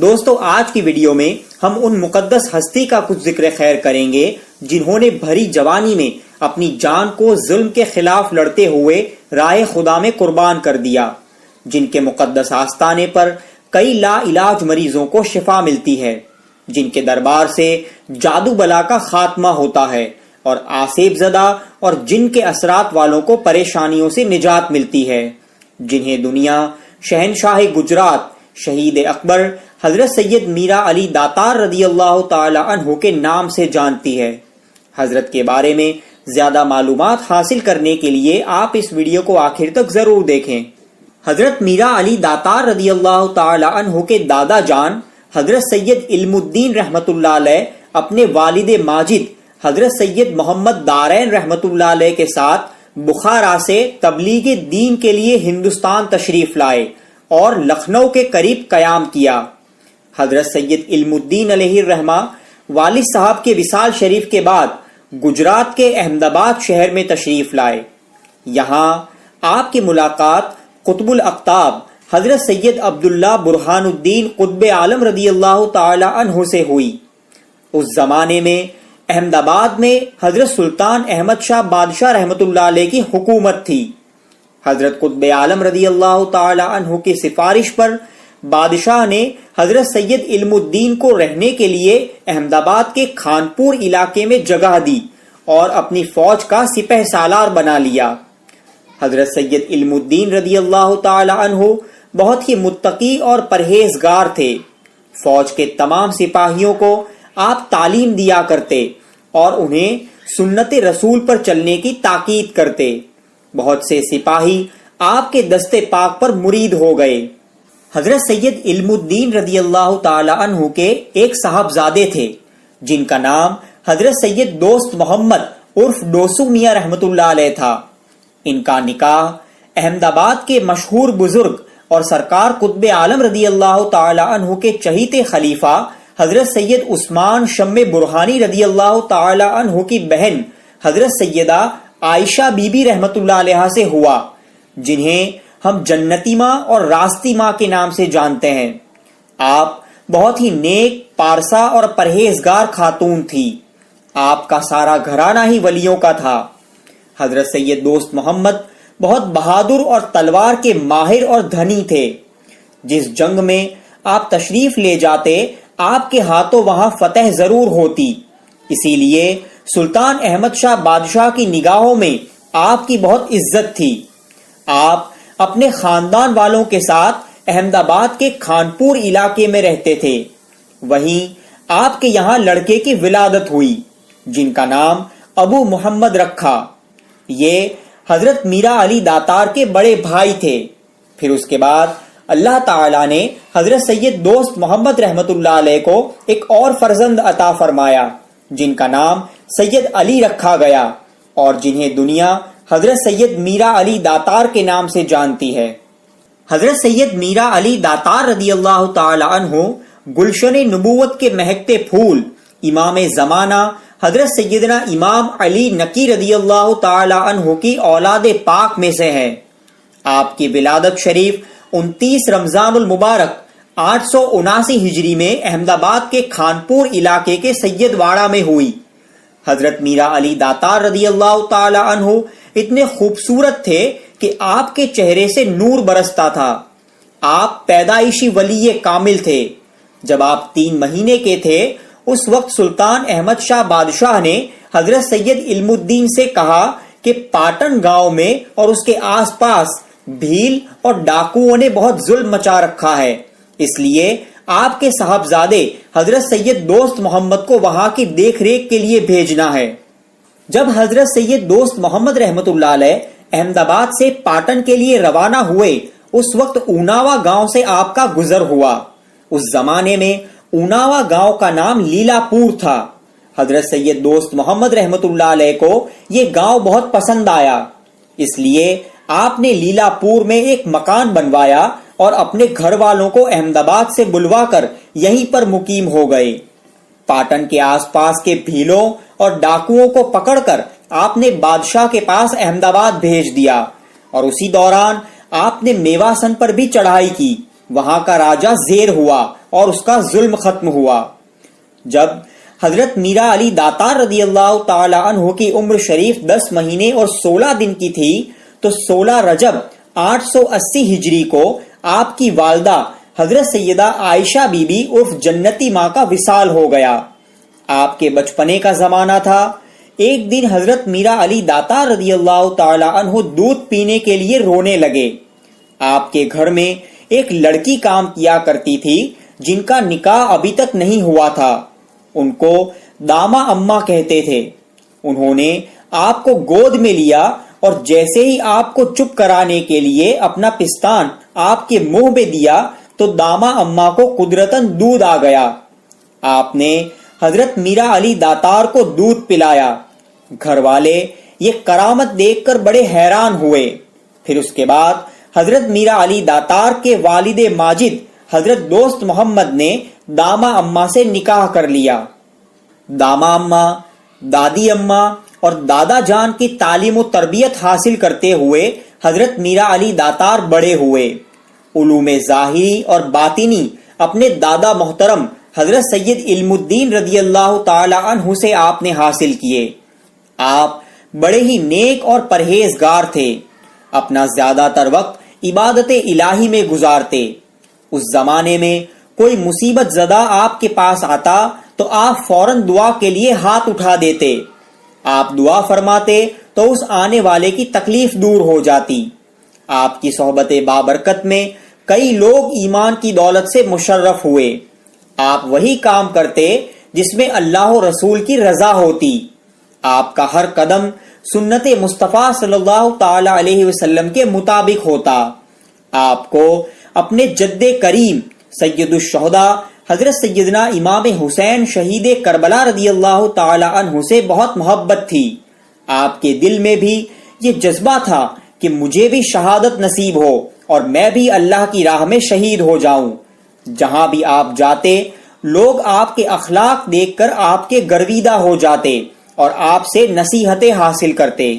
دوستو آج کی ویڈیو میں ہم ان مقدس ہستی کا کچھ ذکر خیر کریں گے جنہوں نے بھری جوانی میں اپنی جان کو ظلم کے خلاف لڑتے ہوئے راہ خدا میں قربان کر دیا، جن کے مقدس آستانے پر کئی لا علاج مریضوں کو شفا ملتی ہے، جن کے دربار سے جادو بلا کا خاتمہ ہوتا ہے اور آسیب زدہ اور جن کے اثرات والوں کو پریشانیوں سے نجات ملتی ہے، جنہیں دنیا شہنشاہ گجرات شہید اکبر حضرت سید میرا علی داتار رضی اللہ تعالی عنہ کے نام سے جانتی ہے۔ حضرت کے بارے میں زیادہ معلومات حاصل کرنے کے لیے آپ اس ویڈیو کو آخر تک ضرور دیکھیں۔ حضرت میرا علی داتار رضی اللہ تعالی عنہ کے دادا جان حضرت سید علم الدین رحمت اللہ علیہ اپنے والد ماجد حضرت سید محمد دارین رحمت اللہ علیہ کے ساتھ بخارا سے تبلیغ دین کے لیے ہندوستان تشریف لائے اور لکھنؤ کے قریب قیام کیا۔ حضرت سید علم الدین علیہ الرحمہ والد صاحب کے وصال شریف کے بعد گجرات کے احمد آباد شہر میں تشریف لائے۔ یہاں آپ کی ملاقات قطب الاقطاب حضرت سید عبداللہ برہان الدین قطب عالم رضی اللہ تعالی عنہ سے ہوئی۔ اس زمانے میں احمد آباد میں حضرت سلطان احمد شاہ بادشاہ رحمت اللہ علیہ کی حکومت تھی۔ حضرت قطب عالم رضی اللہ تعالی عنہ کی سفارش پر بادشاہ نے حضرت سید علم الدین کو رہنے کے لیے احمد آباد کے خانپور علاقے میں جگہ دی اور اپنی فوج کا سپہ سالار بنا لیا۔ حضرت سید علم الدین رضی اللہ تعالی عنہ بہت ہی متقی اور پرہیزگار تھے۔ فوج کے تمام سپاہیوں کو آپ تعلیم دیا کرتے اور انہیں سنت رسول پر چلنے کی تاکید کرتے۔ بہت سے سپاہی آپ کے دستے پاک پر مرید ہو گئے۔ حضرت سید علم الدین رضی اللہ تعالی عنہ کے ایک صاحبزادے تھے جن کا نام حضرت سید دوست محمد عرف ڈوسو میاں رحمت اللہ علیہ تھا۔ ان کا نکاح احمد آباد کے مشہور بزرگ اور سرکار قطب عالم رضی اللہ تعالی عنہ کے چہیتے خلیفہ حضرت سید عثمان شمع برہانی رضی اللہ تعالی عنہ کی بہن حضرت سیدہ عائشہ بی بی رحمت اللہ علیہ سے ہوا، جنہیں ہم جنتی ماں اور راستی ماں کے نام سے جانتے ہیں۔ آپ بہت ہی نیک، پارسا اور پرہیزگار خاتون تھی۔ آپ کا سارا گھرانہ ہی ولیوں کا تھا۔ حضرت سید دوست محمد بہت بہادر اور تلوار کے ماہر اور دھنی تھے۔ جس جنگ میں آپ تشریف لے جاتے آپ کے ہاتھوں وہاں فتح ضرور ہوتی، اسی لیے سلطان احمد شاہ بادشاہ کی نگاہوں میں آپ کی بہت عزت تھی۔ آپ اپنے خاندان والوں کے ساتھ احمد آباد کے خانپور علاقے میں رہتے تھے۔ وہیں آپ کے یہاں لڑکے کی ولادت ہوئی جن کا نام ابو محمد رکھا۔ یہ حضرت میرا علی داتار کے بڑے بھائی تھے۔ پھر اس کے بعد اللہ تعالیٰ نے حضرت سید دوست محمد رحمت اللہ علیہ کو ایک اور فرزند عطا فرمایا جن کا نام سید علی رکھا گیا اور جنہیں دنیا حضرت سید میرا علی داتار کے نام سے جانتی ہے۔ حضرت سید میرا علی داتار رضی اللہ تعالی عنہ گلشن نبوت کے مہکتے پھول امام زمانہ حضرت سیدنا امام علی نقی رضی اللہ تعالی عنہ کی اولاد پاک میں سے ہے۔ آپ کی ولادت شریف 29 رمضان المبارک 879 ہجری میں احمد آباد کے خانپور علاقے کے سید واڑہ میں ہوئی۔ حضرت میرا علی داتار رضی اللہ تعالی عنہ اتنے خوبصورت تھے کہ آپ کے چہرے سے نور برستا تھا۔ آپ پیدائشی ولی کامل تھے۔ جب آپ 3 مہینے کے تھے اس وقت سلطان احمد شاہ بادشاہ نے حضرت سید علم الدین سے کہا کہ پاٹن گاؤں میں اور اس کے آس پاس بھیل اور ڈاکوؤں نے بہت ظلم مچا رکھا ہے، اس لیے آپ کے صاحبزادے حضرت سید دوست محمد کو وہاں کی دیکھ ریکھ کے لیے بھیجنا ہے۔ جب حضرت سید دوست محمد رحمت اللہ علیہ احمد آباد سے پاٹن کے لیے روانہ ہوئے اس وقت اوناوا گاؤں سے آپ کا گزر ہوا۔ اس زمانے میں اوناوا گاؤں کا نام لیلا پور تھا۔ حضرت سید دوست محمد رحمت اللہ علیہ کو یہ گاؤں بہت پسند آیا، اس لیے آپ نے لیلا پور میں ایک مکان بنوایا اور اپنے گھر والوں کو احمد آباد سے بلوا کر یہیں پر مقیم ہو گئے۔ پاٹن کے آس پاس کے بھیلوں اور ڈاکوؤں کو پکڑ کر آپ نے بادشاہ کے پاس احمد آباد بھیج دیا اور اسی دوران آپ نے میواسن پر بھی چڑھائی کی۔ وہاں کا راجہ زیر ہوا اور اس کا ظلم ختم ہوا۔ جب حضرت میرا علی داتار رضی اللہ تعالی عنہ کی عمر شریف 10 مہینے اور 16 دن کی تھی تو 16 رجب 880 ہجری کو آپ کی والدہ حضرت سیدہ عائشہ بی بی عرف جنتی ماں کا وصال ہو گیا۔ آپ کے بچپنے کا زمانہ تھا۔ ایک دن حضرت میرا علی داتار رضی اللہ تعالی عنہ دودھ پینے کے لیے رونے لگے۔ آپ کے گھر میں ایک لڑکی کام کیا کرتی تھی جن کا نکاح ابھی تک نہیں ہوا تھا۔ ان کو داما اماں کہتے تھے۔ انہوں نے آپ کو گود میں لیا اور جیسے ہی آپ کو چپ کرانے کے لیے اپنا پستان آپ کے منہ میں دیا تو داما اماں کو قدرتاً دودھ آ گیا۔ آپ نے حضرت میرا علی داتار کو دودھ پلایا۔ گھر والے یہ کرامت دیکھ کر بڑے حیران ہوئے۔ پھر اس کے بعد حضرت میرا علی داتار کے والد ماجد حضرت دوست محمد نے داما اماں سے نکاح کر لیا۔ داما اماں، دادی اماں اور دادا جان کی تعلیم و تربیت حاصل کرتے ہوئے حضرت میرا علی داتار بڑے ہوئے۔ علوم ظاہری اور باطنی اپنے دادا محترم حضرت سید علم الدین رضی اللہ تعالی عنہ سے آپ نے حاصل کیے۔ آپ بڑے ہی نیک اور پرہیزگار تھے۔ اپنا زیادہ تر وقت عبادت الہی میں گزارتے۔ اس زمانے میں کوئی مصیبت زدہ آپ کے پاس آتا تو آپ فوراً دعا کے لیے ہاتھ اٹھا دیتے۔ آپ دعا فرماتے تو اس آنے والے کی تکلیف دور ہو جاتی۔ آپ کی صحبت بابرکت میں کئی لوگ ایمان کی دولت سے مشرف ہوئے۔ آپ وہی کام کرتے جس میں اللہ و رسول کی رضا ہوتی۔ آپ کا ہر قدم سنت مصطفیٰ صلی اللہ تعالی علیہ وسلم کے مطابق ہوتا۔ آپ کو اپنے جد کریم سید الشہداء حضرت سیدنا امام حسین شہید کربلا رضی اللہ تعالی عنہ سے بہت محبت تھی۔ آپ کے دل میں بھی یہ جذبہ تھا کہ مجھے بھی شہادت نصیب ہو اور میں بھی اللہ کی راہ میں شہید ہو جاؤں۔ جہاں بھی آپ جاتے لوگ آپ کے اخلاق دیکھ کر آپ کے گرویدہ ہو جاتے اور آپ سے نصیحتیں حاصل کرتے۔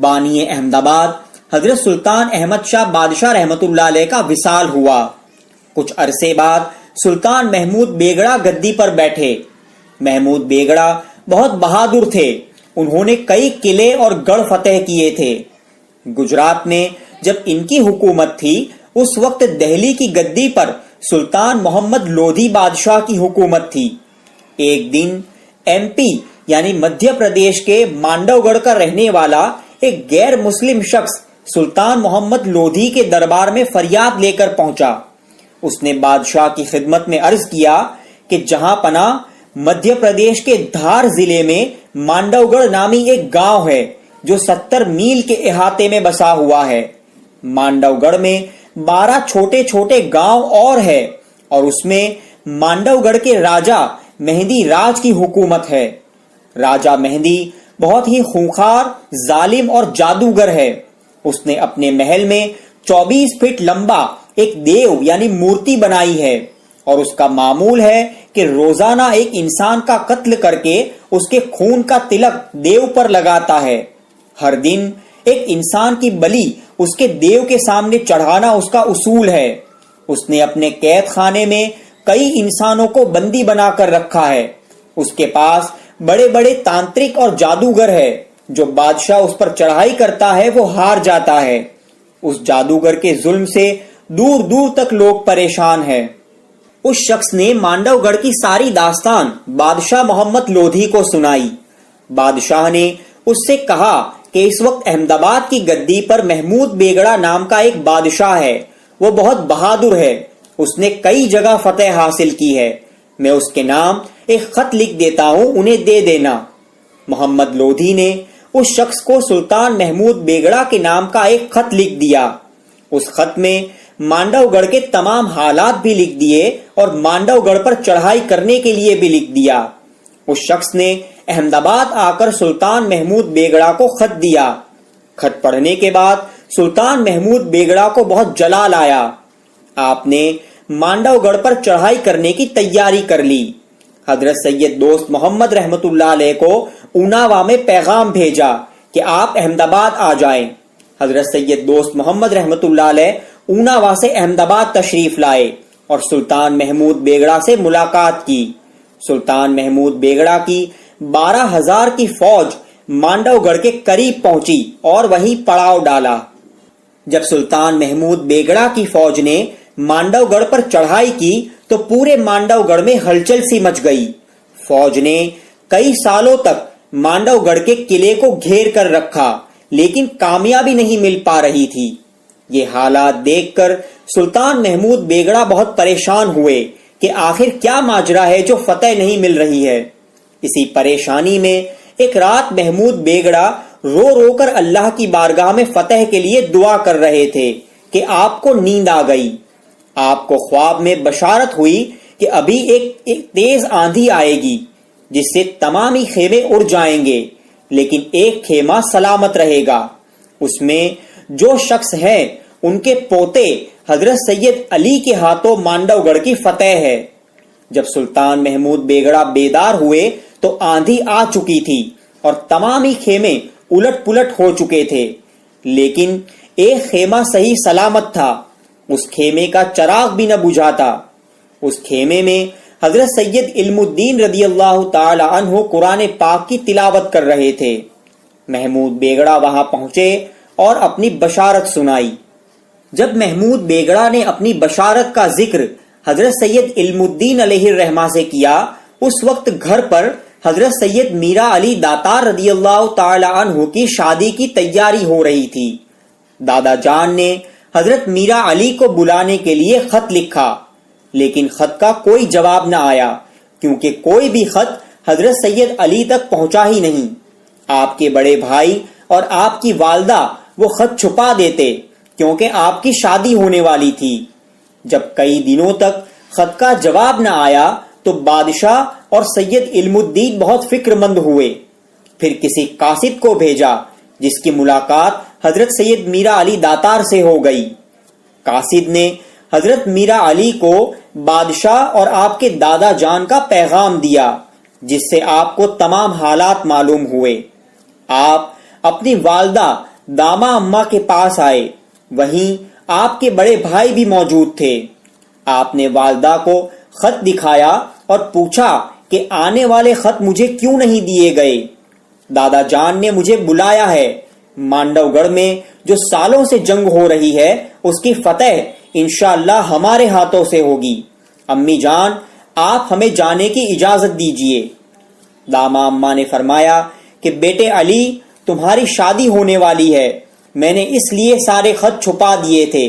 بانی احمد آباد حضرت سلطان احمد شاہ بادشاہ رحمت اللہ علیہ کا وصال ہوا۔ کچھ عرصے بعد سلطان محمود بیگڑا گدی پر بیٹھے۔ محمود بیگڑا بہت بہادر تھے۔ انہوں نے کئی قلعے اور گڑھ فتح کیے تھے۔ گجرات میں جب ان کی حکومت تھی اس وقت دہلی کی گدی پر سلطان محمد لودھی بادشاہ کی حکومت تھی۔ ایک دن ایم پی یعنی مدھیہ پردیش کے مانڈو گڑھ کا رہنے والا ایک غیر مسلم شخص سلطان محمد لودھی کے دربار میں فریاد لے کر پہنچا۔ اس نے بادشاہ کی خدمت میں عرض کیا کہ جہاں پناہ مدھیہ پردیش کے دھار ضلع میں مانڈو گڑھ نامی ایک گاؤں ہے جو 70 میل کے احاطے میں بسا ہوا ہے۔ مانڈو گڑھ میں 12 چھوٹے چھوٹے گاؤں اور ہے اور اس میں مانڈو گڑھ کے راجا مہندی راج کی حکومت ہے۔ راجا مہندی بہت ہی خونخوار، ظالم اور جادوگر ہے۔ اس نے اپنے محل میں 24 فٹ لمبا ایک دیو یعنی مورتی بنائی ہے اور اس کا معمول ہے کہ روزانہ ایک انسان کا قتل کر کے اس کے خون کا تلک دیو پر لگاتا ہے۔ ہر دن ایک انسان کی بلی اس کے دیو کے سامنے چڑھانا اس کا اصول ہے۔ اس نے اپنے قید خانے میں کئی انسانوں کو بندی بنا کر رکھا ہے۔ اس کے پاس بڑے بڑے تانترک اور جادوگر ہے۔ جو بادشاہ اس پر چڑھائی کرتا ہے وہ ہار جاتا ہے۔ اس جادوگر کے ظلم سے دور دور تک لوگ پریشان ہیں۔ اس شخص نے مانڈو گڑھ کی ساری داستان بادشاہ محمد لودھی کو سنائی۔ بادشاہ نے اس سے کہا کہ اس وقت احمد آباد کی گدی پر محمود بیگڑا نام کا ایک بادشاہ ہے۔ وہ بہت بہادر ہے۔ اس نے کئی جگہ فتح حاصل کی ہے۔ میں اس کے نام ایک خط لکھ دیتا ہوں، انہیں دے دینا۔ محمد لودھی نے اس شخص کو سلطان محمود بیگڑا کے نام کا ایک خط لکھ دیا۔ اس خط میں مانڈو گڑھ کے تمام حالات بھی لکھ دیے اور مانڈو گڑھ پر چڑھائی کرنے کے لیے بھی لکھ دیا۔ اس شخص نے احمد آباد آ کر سلطان محمود بیگڑا کو خط دیا۔ خط پڑھنے کے بعد سلطان محمود بیگڑا کو بہت جلال آیا۔ آپ نے مانڈو گڑھ پر چڑھائی کرنے کی تیاری کر لی۔ حضرت سید دوست محمد رحمت اللہ علیہ کو اوناوا میں پیغام بھیجا کہ آپ احمد آباد آ جائیں۔ حضرت سید دوست محمد رحمت اللہ علیہ اوناوا سے احمد آباد تشریف لائے اور سلطان محمود بیگڑا سے ملاقات کی۔ سلطان محمود بیگڑا کی 12,000 کی فوج مانڈو گڑھ کے قریب پہنچی اور وہیں پڑاؤ ڈالا۔ جب سلطان محمود بیگڑا کی فوج نے مانڈو گڑھ پر چڑھائی کی تو پورے مانڈو گڑھ میں ہلچل سی مچ گئی۔ فوج نے کئی سالوں تک مانڈو گڑھ کے قلعے کو گھیر کر رکھا لیکن کامیابی نہیں مل پا رہی تھی۔ یہ حالات دیکھ کر سلطان محمود بیگڑا بہت پریشان ہوئے کہ آخر کیا ماجرا ہے جو فتح نہیں مل رہی ہے۔ اسی پریشانی میں ایک رات محمود بیگڑا رو رو کر اللہ کی بارگاہ میں فتح کے لیے دعا کر رہے تھے کہ آپ کو نیند آ گئی۔ آپ کو خواب میں بشارت ہوئی کہ ابھی ایک تیز آندھی آئے گی جس سے تمام ہی خیمے اڑ جائیں گے لیکن ایک خیمہ سلامت رہے گا۔ اس میں جو شخص ہے ان کے پوتے حضرت سید علی کے ہاتھوں مانڈو گڑھ کی فتح ہے۔ جب سلطان محمود بیگڑا بیدار ہوئے تو آندھی آ چکی تھی اور تمام ہی خیمے الٹ پلٹ ہو چکے تھے لیکن ایک خیمہ صحیح سلامت تھا۔ اس خیمے کا چراغ بھی نہ بجھا تھا۔ اس خیمے میں حضرت سید علم الدین رضی اللہ تعالی عنہ قرآن پاک کی تلاوت کر رہے تھے۔ محمود بیگڑا وہاں پہنچے اور اپنی بشارت سنائی۔ جب محمود بیگڑا نے اپنی بشارت کا ذکر حضرت سید علم الدین علیہ الرحمہ سے کیا، اس وقت گھر پر حضرت سید میرا علی داتار رضی اللہ تعالی عنہ کی شادی کی تیاری ہو رہی تھی۔ دادا جان نے حضرت میرا علی کو بلانے کے لیے خط لکھا لیکن خط کا کوئی جواب نہ آیا کیونکہ کوئی بھی خط حضرت سید علی تک پہنچا ہی نہیں۔ آپ کے بڑے بھائی اور آپ کی والدہ وہ خط چھپا دیتے کیونکہ آپ کی شادی ہونے والی تھی۔ جب کئی دنوں تک خط کا جواب نہ آیا تو بادشاہ اور سید علم الدین بہت فکر مند ہوئے۔ پھر کسی قاصد کو بھیجا جس کی ملاقات حضرت سید میرا علی داتار سے ہو گئی۔ قاصد نے حضرت میرا علی کو بادشاہ اور آپ کے دادا جان کا پیغام دیا جس سے آپ کو تمام حالات معلوم ہوئے۔ آپ اپنی والدہ داما اماں کے پاس آئے، وہیں آپ کے بڑے بھائی بھی موجود تھے۔ آپ نے والدہ کو خط دکھایا اور پوچھا کہ آنے والے خط مجھے کیوں نہیں دیے گئے؟ دادا جان نے مجھے بلایا ہے۔ مانڈو گڑھ میں جو سالوں سے جنگ ہو رہی ہے اس کی فتح انشاءاللہ ہمارے ہاتھوں سے ہوگی۔ امی جان آپ ہمیں جانے کی اجازت دیجیے۔ داما اماں نے فرمایا کہ بیٹے علی تمہاری شادی ہونے والی ہے، میں نے اس لیے سارے خط چھپا دیے تھے۔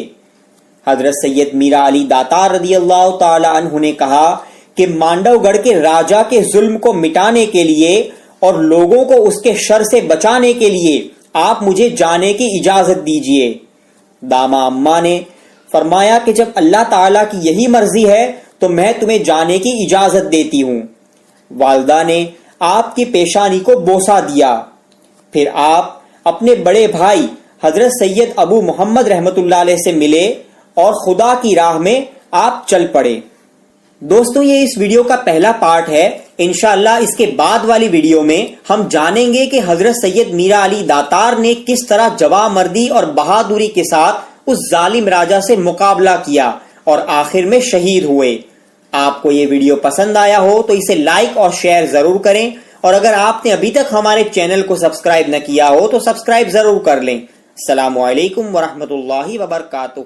حضرت سید میرا علی داتار رضی اللہ تعالی عنہ نے کہا کہ مانڈو گڑھ کے راجا کے ظلم کو مٹانے کے لیے اور لوگوں کو اس کے شر سے بچانے کے لیے آپ مجھے جانے کی اجازت دیجیے۔ داما اماں نے فرمایا کہ جب اللہ تعالیٰ کی یہی مرضی ہے تو میں تمہیں جانے کی اجازت دیتی ہوں۔ والدہ نے آپ کی پیشانی کو بوسہ دیا۔ پھر آپ اپنے بڑے بھائی حضرت سید ابو محمد رحمت اللہ علیہ سے ملے اور خدا کی راہ میں آپ چل پڑے۔ دوستوں یہ اس ویڈیو کا پہلا پارٹ ہے۔ انشاءاللہ اس کے بعد والی ویڈیو میں ہم جانیں گے کہ حضرت سید میرا علی داتار نے کس طرح جواں مردی اور بہادری کے ساتھ اس ظالم راجا سے مقابلہ کیا اور آخر میں شہید ہوئے۔ آپ کو یہ ویڈیو پسند آیا ہو تو اسے لائک اور شیئر ضرور کریں، اور اگر آپ نے ابھی تک ہمارے چینل کو سبسکرائب نہ کیا ہو تو سبسکرائب ضرور کر لیں۔ السلام علیکم ورحمۃ اللہ وبرکاتہ۔